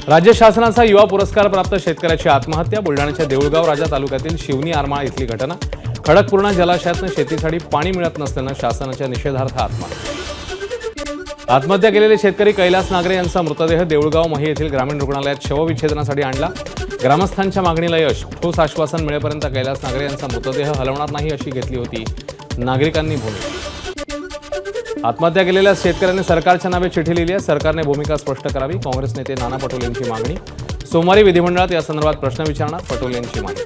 राज्य शासनाचा युवा पुरस्कार प्राप्त शेतकऱ्याची आत्महत्या। बुलढाण्याच्या देऊळगाव राजा तालुक्यातील शिवनी आरमाळ इथली घटना। खडकपूर्णा जलाशयातून शेतीसाठी पाणी मिळत नसल्याने शासनाच्या निषेधार्थ आत्महत्या केलेले शेतकरी कैलास नागरे यांचा मृतदेह देऊळगाव मही येथील ग्रामीण रुग्णालयात शवविच्छेदनासाठी आणला। ग्रामस्थांच्या मागणीला यश। ठोस आश्वासन मिळेपर्यंत कैलास नागरे यांचा मृतदेह हलवणार नाही अशी घेतली होती नागरिकांनी भूमिका। आत्महत्या केलेल्या शेतकऱ्यांनी सरकारच्या नावे चिठ्ठी लिहिली आहे। सरकारने भूमिका स्पष्ट करावी। काँग्रेस नेते नाना पटोले यांची मागणी। सोमवारी विधिमंडळात या संदर्भात प्रश्न विचारणार पटोले यांची माहिती।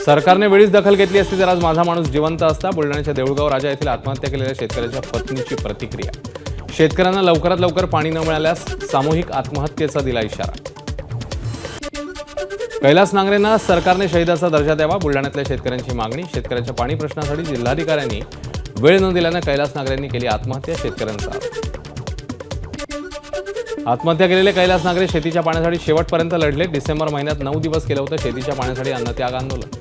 सरकारने वेळीच दखल घेतली असती तर आज माझा माणूस जिवंत असता। बुलढाण्याच्या देऊळगाव राजा येथील आत्महत्या केलेल्या शेतकऱ्याच्या पत्नीची प्रतिक्रिया। शेतकऱ्यांना लवकरात लवकर पाणी न मिळाल्यास सामूहिक आत्महत्येचा दिला इशारा। कैलास नागरेंना सरकारने शहीदाचा दर्जा द्यावा। बुलढाण्यातल्या शेतकऱ्यांची मागणी। शेतकऱ्यांच्या पाणी प्रश्नासाठी जिल्हाधिकाऱ्यांनी वेळ न दिल्याने कैलास नागरेंनी केली आत्महत्या। शेतकऱ्यांचा आत्महत्या केलेले कैलास नागरे शेतीच्या पाण्यासाठी शेवटपर्यंत लढले। डिसेंबर महिन्यात 9 दिवस केलं होतं शेतीच्या पाण्यासाठी अन्नत्याग आंदोलन।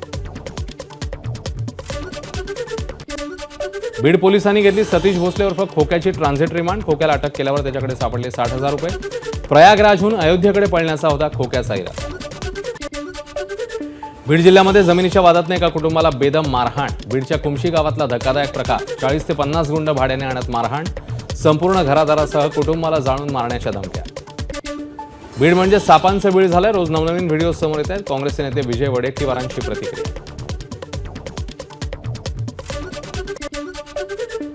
बीड पोलिसांनी घेतली सतीश भोसले उर्फ खोक्याची ट्रान्झिट रिमांड। खोक्याला अटक केल्यावर त्याच्याकडे सापडले 60,000 रुपये। प्रयागराजहून अयोध्येकडे पळण्याचा होता खोक्याचा इरादा। बीड जिल्ह्यामध्ये जमिनीच्या वादातून एका कुटुंबाला बेदम मारहाण। बीडच्या कुमशी गावातला धक्कादायक प्रकार। 40 ते 50 गुंड भाड्याने आणत मारहाण। संपूर्ण घरादारासह कुटुंबाला जाळून मारण्याच्या धमक्या। बीड म्हणजे सापांचं बीड झालंय। रोज नवनवीन व्हिडिओ समोर येत आहेत। काँग्रेसचे नेते विजय वडेट्टीवारांची प्रतिक्रिया।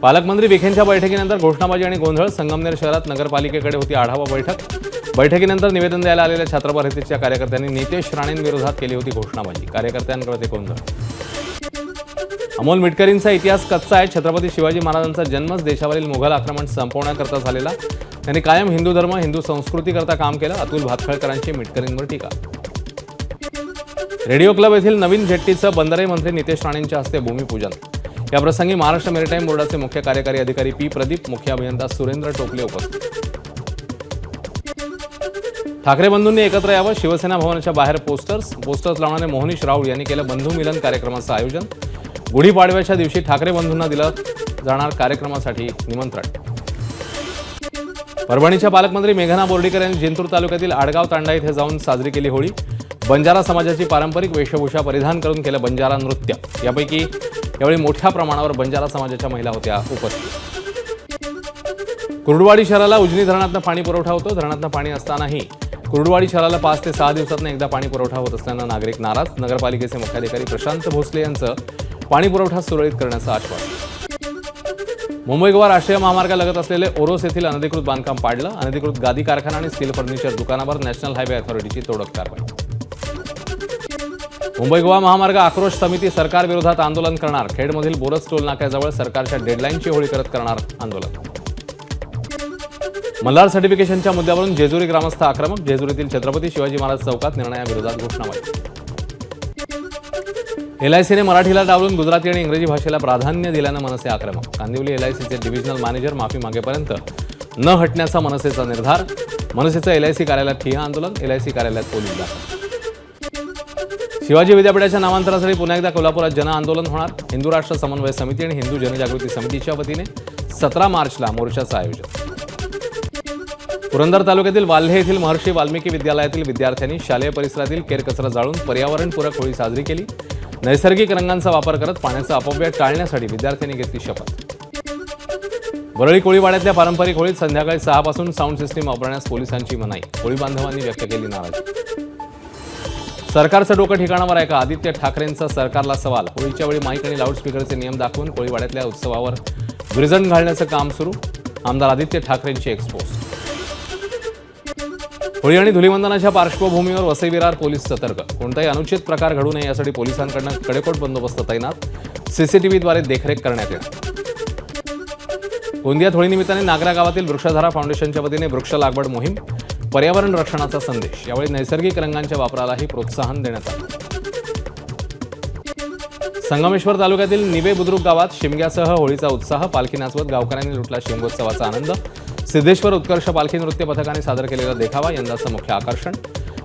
पालकमंत्री विखेंच्या बैठकीनंतर घोषणाबाजी आणि गोंधळ। संगमनेर शहरात नगरपालिकेकडे होती आढावा बैठक। बैठकीनंतर निवेदन द्यायला आलेल्या छत्रपती हितेशच्या कार्यकर्त्यांनी नितेश राणेंविरोधात केली होती घोषणाबाजी। कार्यकर्त्यांकडे गोंधळ। अमोल मिटकरींचा इतिहास कच्चा आहे। छत्रपती शिवाजी महाराजांचा जन्मच देशावरील मुघल आक्रमण संपवण्याकरता झालेला। त्यांनी कायम हिंदू धर्म हिंदू संस्कृतीकरता काम केलं। अतुल भातखळकरांची मिटकरींवर टीका। रेडिओ क्लब येथील नवीन जेट्टीचं बंदरे मंत्री नितेश राणेंच्या हस्ते भूमिपूजन। या प्रसंगी महाराष्ट्र मेरिटाईम बोर्डाचे मुख्य कार्यकारी अधिकारी पी प्रदीप, मुख्य अभियंता सुरेंद्र टोपले उपस्थित। ठाकरे बंधूंनी एकत्र यावं। शिवसेना भवनाच्या बाहेर पोस्टर्स लावणारे मोहनीश राऊळ यांनी केलं बंधू मिलन कार्यक्रमाचं आयोजन। गुढीपाडव्याच्या दिवशी ठाकरे बंधूंना दिलं जाणार कार्यक्रमासाठी निमंत्रण। परभणीच्या पालकमंत्री मेघना बोर्डीकर यांनी जिंतूर तालुक्यातील आडगाव तांडा इथे जाऊन साजरी केली होळी। बंजारा समाजाची पारंपरिक वेशभूषा परिधान करून केलं बंजारा नृत्य। यापैकी यावेळी मोठ्या प्रमाणावर बंजारा समाजाच्या महिला होत्या उपस्थित। कुर्डुवाडी शहराला उजनी धरणातून पाणी पुरवठा होतो। धरणातून पाणी असतानाही कुर्डुवाडी शहराला 5 ते 6 दिवसांनी एकदा पाणी पुरवठा होत असल्यानं नागरिक नाराज। नगरपालिकेचे मुख्याधिकारी प्रशांत भोसले यांचं पाणी पुरवठा सुरळीत करण्याचं आश्वासन। मुंबई गोवा राष्ट्रीय महामार्गालगत असलेले ओरोस येथील अनधिकृत बांधकाम पाडलं। अनधिकृत गादी कारखाना आणि स्टील फर्निचर दुकानावर नॅशनल हायवे अथॉरिटीची तोडक कारवाई। मुंबई गोवा महामार्ग आक्रोश समिती सरकार विरोधात आंदोलन करणार। खेडमधील बोरस टोल नाक्याजवळ सरकारच्या डेडलाईनची होळी करत करणार आंदोलन। मल्हार सर्टिफिकेशनच्या मुद्द्यावरून जेजुरी ग्रामस्थ आक्रमक। जेजुरीतील छत्रपती शिवाजी महाराज चौकात निर्णयाविरोधात घोषणाबाजी। एलआयसीने मराठीला डावलून गुजराती आणि इंग्रजी भाषेला प्राधान्य दिल्यानं मनसे आक्रमक। कांदिवली एलआयसीचे डिव्हिजनल मॅनेजर माफी मागेपर्यंत न हटण्याचा मनसेचा निर्धार। मनसेचं एलआयसी कार्यालयात ठिय्या आंदोलन। एलआयसी कार्यालयात पोलीस दाखल। शिवाजी विद्यापीठाच्या नामांतरासाठी पुन्हा एकदा कोल्हापुरात जन आंदोलन होणार। हिंदू राष्ट्र समन्वय समिती आणि हिंदू जनजागृती समितीच्या वतीने 17 मार्चला मोर्चाचं आयोजन। पुरंदर तालुक्यातील वाल्हे येथील महर्षी वाल्मिकी विद्यालयातील विद्यार्थ्यांनी शालेय परिसरातील केरकचरा जाळून पर्यावरणपूरक होळी साजरी केली। नैसर्गिक रंगांचा वापर करत पाण्याचा अपव्यय टाळण्यासाठी विद्यार्थ्यांनी घेतली शपथ। वरळी कोळीवाड्यातल्या पारंपरिक होळीत संध्याकाळी 6 पासून साऊंड सिस्टीम वापरण्यास पोलिसांची मनाई। होळी बांधवांनी व्यक्त केली नाराजी। सरकारचं डोकं ठिकाणावर आहे का? आदित्य ठाकरेंचा सरकारला सवाल। होळीच्या वेळी माईक आणि लाऊडस्पीकरचे नियम दाखवून कोळीवाड्यातल्या उत्सवावर विरजण घालण्याचं काम सुरू। आमदार आदित्य ठाकरेंची एक्सपोस्ट। होळी आणि धुलीवंदनाच्या पार्श्वभूमीवर वसई विरार पोलीस सतर्क। कोणताही अनुचित प्रकार घडू नये यासाठी पोलिसांकडून कडेकोट बंदोबस्त तैनात। सीसीटीव्हीद्वारे देखरेख करण्यात येणार। गोंदियात होळीनिमित्ताने नागरा गावातील वृक्षधारा फाउंडेशनच्या वतीने वृक्ष लागवड मोहीम। पर्यावरण रक्षणाचा संदेश। यावेळी नैसर्गिक रंगांच्या वापरालाही प्रोत्साहन देण्यात आलं। संगमेश्वर तालुक्यातील निवे बुद्रुक गावात शिमग्यासह होळीचा उत्साह। पालखी नाचवत गावकऱ्यांनी लुटला शिमगोत्सवाचा आनंद। सिद्धेश्वर उत्कर्ष पालखी नृत्य पथकाने सादर केलेला देखावा यंदाचं मुख्य आकर्षण।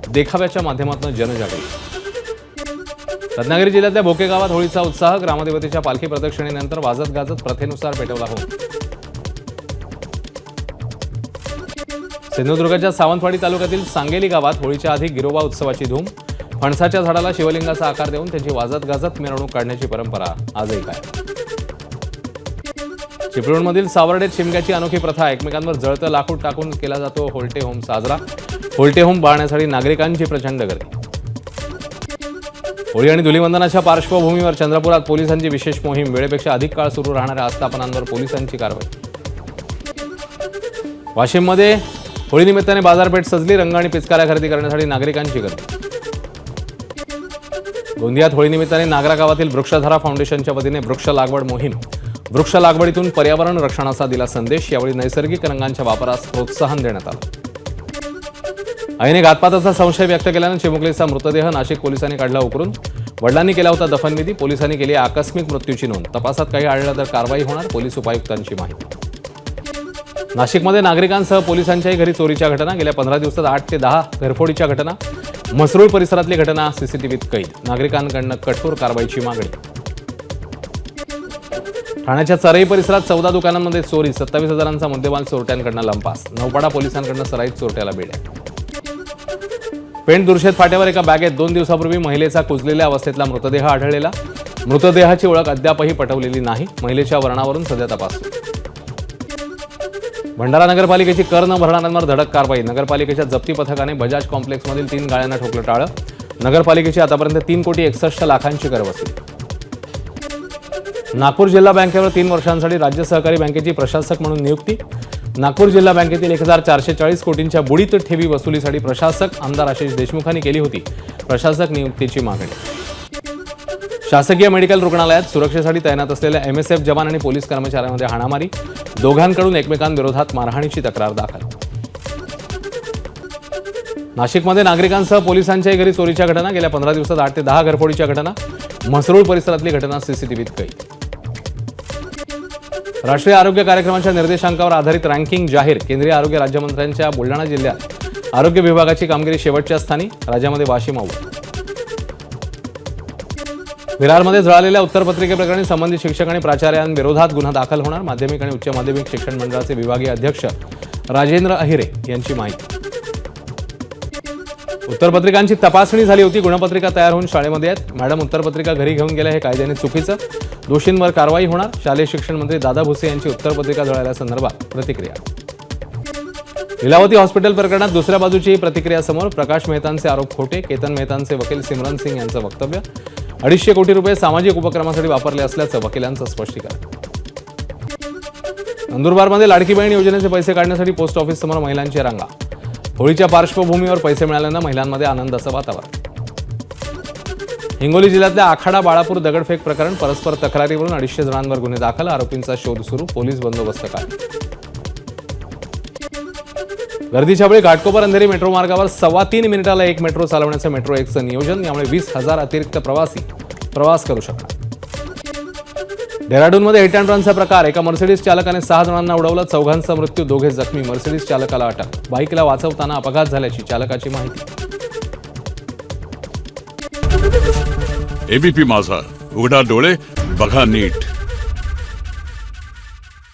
देखाव्याच्या माध्यमातून जनजागृती। रत्नागिरी जिल्ह्यातल्या भोके गावात होळीचा उत्साह। ग्रामदेवतेच्या पालखी प्रदक्षिणेनंतर वाजत गाजत प्रथेनुसार पेटवला होळी। सिंधुदुर्गच्या सावंतवाडी तालुक्यातील सांगेली गावात होळीच्या आधी गिरोबा उत्सवाची धूम. फणसाच्या झाडाला शिवलिंगाचा आकार देऊन त्याची वाजत गाजत मिरवणूक काढण्याची परंपरा आजही काय. चिपळूणमधील सावर्डेत शिमग्याची अनोखी प्रथा. एकमेकांवर जळतं लाकूड टाकून केला जातो होल्टे होम साजरा. होल्टे होम बाळण्यासाठी नागरिकांची प्रचंड गर्दी. होळी आणि धुलीवंदनाच्या पार्श्वभूमीवर चंद्रपुरात पोलिसांची विशेष मोहीम. वेळेपेक्षा अधिक काळ सुरू राहणाऱ्या आस्थापनांवर पोलिसांची कारवाई. वाशिममध्ये होळीनिमित्ताने बाजारपेठ सजली. रंग आणि पिचकाऱ्या खरेदी करण्यासाठी नागरिकांची गर्दी. गोंदियात होळीनिमित्ताने नागरा गावातील वृक्षधारा फाउंडेशनच्या वतीने वृक्ष लागवड मोहीम. वृक्ष लागवडीतून पर्यावरण रक्षणाचा दिला संदेश. यावेळी नैसर्गिक रंगांच्या वापरास प्रोत्साहन देण्यात आलं. आईने घातपाताचा संशय व्यक्त केल्यानं चिमुकलीचा मृतदेह नाशिक पोलिसांनी काढला उकरून. वडिलांनी केला होता दफनविधी. पोलिसांनी केली आकस्मिक मृत्यूची नोंद. तपासात काही आढळलं तर कारवाई होणार. पोलीस उपायुक्तांची माहिती. नाशिकमध्ये नागरिकांसह पोलिसांच्याही घरी चोरीच्या घटना. गेल्या 15 दिवसात 8 ते 10 घरफोडीच्या घटना. म्हसरूळ परिसरातली घटना सीसीटीव्हीत कैद. नागरिकांकडून कठोर कारवाईची मागणी. ठाण्याच्या चरई परिसरात 14 दुकानांमध्ये चोरी. 27,000चा मुद्देमाल चोरट्यांकडून लंपास. नौपाडा पोलिसांकडून सराईत चोरट्याला बेड्या. पेण दुर्शेत फाट्यावर एका बॅगेत 2 दिवसापूर्वी महिलेचा कुजलेल्या अवस्थेतला मृतदेह आढळलेला. मृतदेहाची ओळख अद्यापही पटवलेली नाही. महिलेच्या वर्णावरून सध्या तपास सुरू. भंडारा नगरपालिकेची कर न भरणाऱ्यांवर धडक कारवाई. नगरपालिकेच्या जप्ती पथकाने बजाज कॉम्प्लेक्समधील 3 गाळ्यांना ठोकलं टाळं. नगरपालिकेची आतापर्यंत 3,61,00,000ची कर वसुली. नागपूर जिल्हा बँकेवर 3 वर्षांसाठी राज्य सहकारी बँकेची प्रशासक म्हणून नियुक्ती. नागपूर जिल्हा बँकेतील 1,440 कोटींच्या बुडीत ठेवी वसुलीसाठी प्रशासक आमदार आशिष देशमुखांनी केली होती प्रशासक नियुक्तीची मागणी. शासकीय मेडिकल रुग्णालयात सुरक्षेसाठी तैनात असलेल्या MSF जवान आणि पोलीस कर्मचाऱ्यांमध्ये हाणामारी. दोघांकडून एकमेकांविरोधात मारहाणीची तक्रार दाखल. नाशिकमध्ये नागरिकांसह पोलिसांच्याही घरी चोरीच्या घटना. गेल्या 15 दिवसात 8 ते 10 घरफोडीच्या घटना. म्हसरूळ परिसरातली घटना सीसीटीव्हीत कैद. राष्ट्रीय आरोग्य कार्यक्रमाच्या निर्देशांकावर आधारित रँकिंग जाहीर. केंद्रीय आरोग्य राज्यमंत्र्यांच्या बुलढाणा जिल्ह्यात आरोग्य विभागाची कामगिरी शेवटच्या स्थानी. राज्यामध्ये वाशिम अव्वल. विरारमध्ये जळालेल्या उत्तरपत्रिकेप्रकरणी संबंधित शिक्षक आणि प्राचार्यांविरोधात गुन्हा दाखल होणार. माध्यमिक आणि उच्च माध्यमिक शिक्षण मंडळाचे विभागीय अध्यक्ष राजेंद्र अहिरे यांची माहिती. उत्तरपत्रिकांची तपासणी झाली होती. गुणपत्रिका तयार होऊन शाळेमध्ये आहेत. मॅडम उत्तरपत्रिका घरी घेऊन गेल्या हे कायद्याने चुकीचं. दोषींवर कारवाई होणार. शालेय शिक्षण मंत्री दादा भुसे यांची उत्तरपत्रिका जळाल्यासंदर्भात प्रतिक्रिया. लीलावती हॉस्पिटल प्रकरणात दुसऱ्या बाजूची प्रतिक्रिया समोर. प्रकाश मेहतांचे आरोप खोटे. केतन मेहतांचे वकील सिमरन सिंग यांचं वक्तव्य. 250 कोटी रुपये सामाजिक उपक्रमासाठी वापरले असल्याचं वकिलांचं स्पष्टीकरण. नंदुरबारमध्ये लाडकी बहीण योजनेचे पैसे काढण्यासाठी पोस्ट ऑफिस समोर महिलांची रांगा. होळीच्या पार्श्वभूमीवर पैसे मिळाल्यानं महिलांमध्ये आनंदाचं वातावरण. हिंगोली जिल्ह्यातल्या आखाडा बाळापूर दगडफेक प्रकरण. परस्पर तक्रारीवरून 250 जणांवर गुन्हे दाखल. आरोपींचा शोध सुरू. पोलीस बंदोबस्त काय. गर्दीच्या वेळी घाटकोपर अंधेरी मेट्रो मार्गावर 3.25 मिनिटाला 1 मेट्रो चालवण्याचं मेट्रो 1चं नियोजन. यामुळे 20,000 अतिरिक्त प्रवासी प्रवास करू शकणार. डेहराडूनमध्ये हिट अँड रनचा प्रकार. एका मर्सिडीज चालकाने 6 जणांना उडवलं. 4घांचा मृत्यू, 2 जखमी. मर्सिडीज चालकाला अटक. बाईकला वाचवताना अपघात झाल्याची चालकाची माहिती. एबीपी माझा, उघडा डोळे बघा नीट.